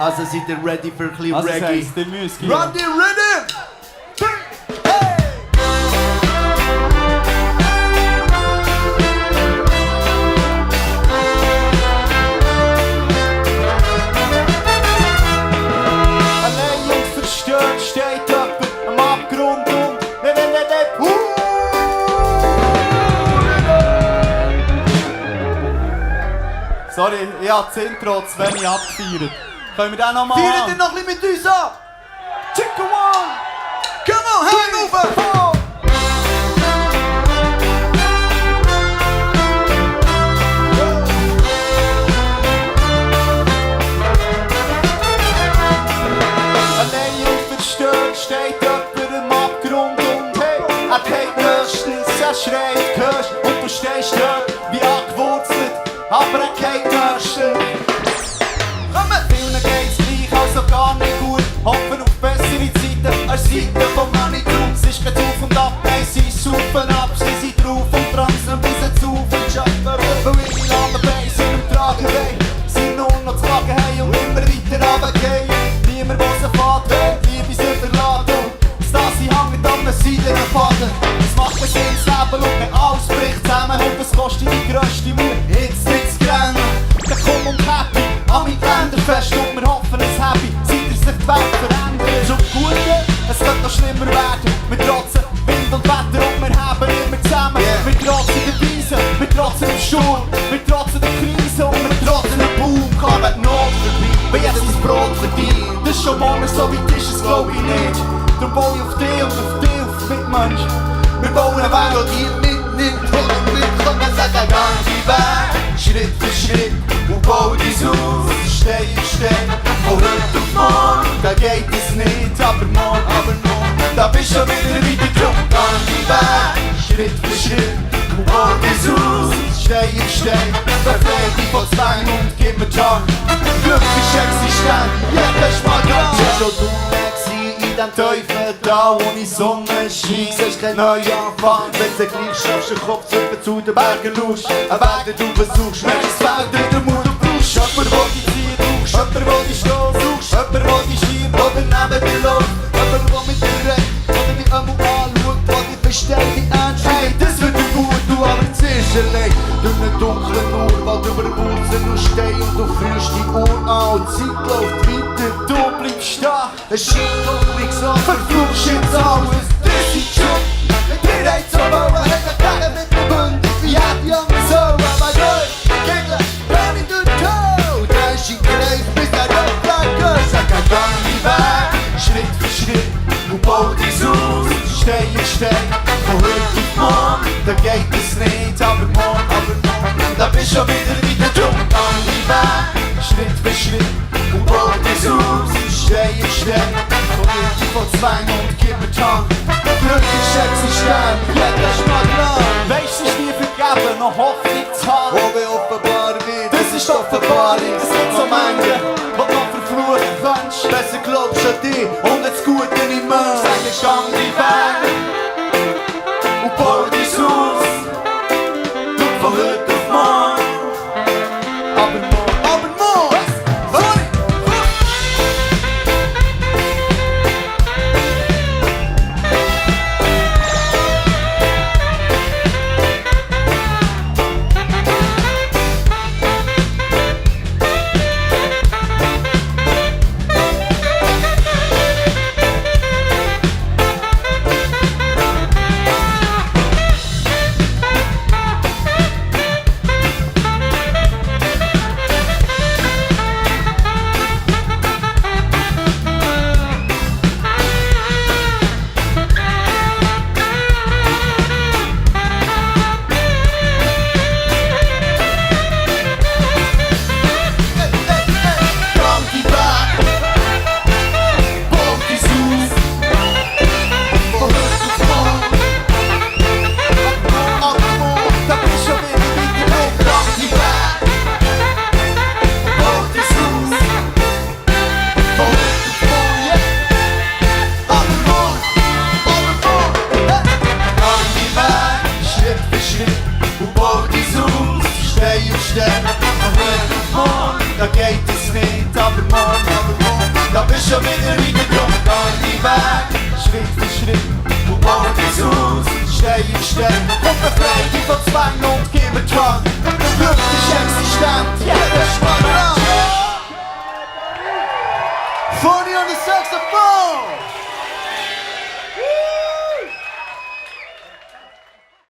Also seid ihr ready für ein bisschen Also Reggae? das heisst, ihr müsst hier. Run the rhythm! Hey! Allein und verstört steht jemand am Abgrund und Sorry, ich habe das Intro zu wenig abgefeiert. Können wir den nochmal Feiert ihr noch ein bisschen mit uns ab? Chicken One! Come on, hangover! Allein und verstört steht jemand am Abgrund und hey, er geht höchstens, er schreit, hörst und du stehst dort wie angewurzelt, aber er geht höchstens. Vielen geht's gleich, also gar nicht gut, hoffen auf bessere Zeiten als Seiten vom Manitou. Es ist kein Auf und Ab, nein, sie saufen ab, sie sind drauf und dran, sind bis jetzt auf und schaffen, weil ihre Ladenbeine sind im Tragerei, sie nur noch zu klagen haben und immer weiter runtergehen. Niemand, der sie fährt, wird Liebe sie verladen. Das sie hängt an einem seidenen Faden. Es macht keinen Sinn, das Leben und nicht alles bricht zusammen. Und es kostet die grösste Mühe, jetzt nicht zu grennen. Dann komm und happy, an mein Länderfest und wir hoffen es happy. Seit sich die Welt verändert. Zum Guten, es könnte noch schlimmer werden. Wir trotzen Wind und Wetter und wir haben immer zusammen. Wir trotzen der Wiese, wir trotzen dem Sturm, wir trotzen der Krise und wir trotzen den Boom. Kommt die Not vorbei, wie jetzt das Brot verdient. Das ist schon morgen, so weit ist es glaub ich nicht. Darum baue ich auf dich und auf dich, auf Mitmensch. Wir bauen eine Welt, die ihr mitnimmt. Und wir können sagen, gang die Weg, Schritt für Schritt. Und bau dein Haus, Stein für Stein. Von heute auf morgen, da geht es nicht. Aber morgen, da bist du schon wieder weiter drum. Gang die Weg, Schritt für Schritt. Und bau dein Haus, Stein für Stein. Befreie dich von Zwang und gib mir die Hand. Glück ist existent, jeder ist mal dran. Schon du in dem Teufel da, wo die Sonne scheint. Siehst kein Neuanfang, wenn du gleich schaffst, den Kopf zu den Bergen schaust. Ein Weg, den du besuchst, merkst das Feld durch den Mut und brauchst. Jemand, der dich ziehen brauchst, jemand, der dich stehen suchst, jemand, der dich schiebt oder neben dir läuft, jemand, der mit dir redet oder dich einmal anschaut, der dich versteht, dich ernst nimmt. Hey, das wird dir gut, du aber ziehst allein durch einen dunklen Urwald über Wurzeln und Steine und du fühlst die Uhr an und die Zeit läuft weiter, du bleibst stehen. Es scheint nicht so, verfluchst jetzt alles, das ist schon. Wir haben so wollen, haben Tage mit den Bünden, wie hat die anderen so, aber durch, Gegner, brenn ich durch den Tod. Da ist die Greif, bis der Rückbleiber, sag ein Gang die Weg, Schritt für Schritt, und bau dein Haus, Stein für Stein. Von heute auf morgen, da geht es nicht, aber morgen, da bist du schon wieder weiter drum. Gang die Weg, Schritt für Schritt, und bau dein Haus, Stein für Stein. Von heute von Zwang und gib mir die Hand. Glück ist existent, jeder ist mal dran. Weisst, es ist nie vergeben, noch Hoffnung zu haben. Wo wir offenbar wird, Das ist Offenbarung, es gibt so Menge, die du noch verfluchen kannst. besser glaubst an dich und das Gute im Mensch. Sag ich, gang die Weg und bau dein Haus. Du von heute auf morgen, aber morgen. Sorry! schon wieder weiter, drum gar nicht weg. Schritt für Schritt und morgens aus, Stein auf Stein. Und befreit dich von Zwang und gib mir Drang. Glück ist existent, jeder Schmarrn an. Funny on the saxophone!